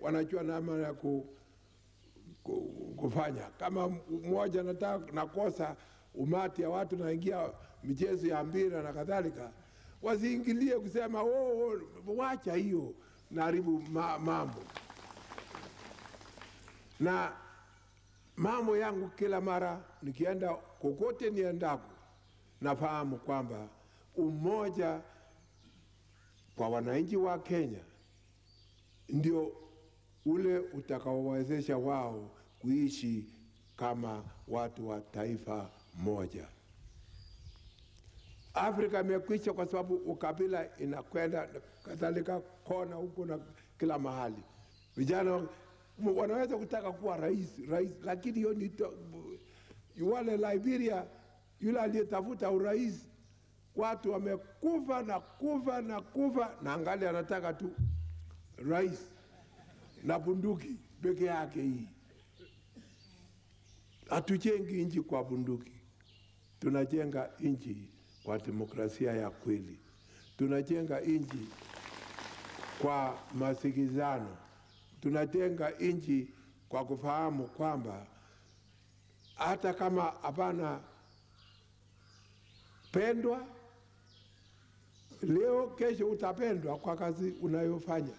wanajua namna ya kufanya. Kama mmoja nakosa umati ya watu naingia michezo ya mpira na kadhalika, wasiingilie kusema wacha hiyo naharibu mambo. Na mambo yangu kila mara nikienda kokote niendako, nafahamu kwamba umoja kwa wananchi wa Kenya ndio ule utakaowezesha wao kuishi kama watu wa taifa moja. Afrika imekwisha kwa sababu ukabila inakwenda kadhalika kona huko na kila mahali. Vijana wanaweza kutaka kuwa rais, lakini hiyo ni wale Liberia, yule aliyetafuta urais, watu wamekufa na angali anataka tu rais na bunduki peke yake. Hii hatujengi nchi kwa bunduki, tunajenga nchi kwa demokrasia ya kweli. Tunajenga nchi kwa masikizano. Tunajenga nchi kwa kufahamu kwamba hata kama hapana pendwa leo, kesho utapendwa kwa kazi unayofanya.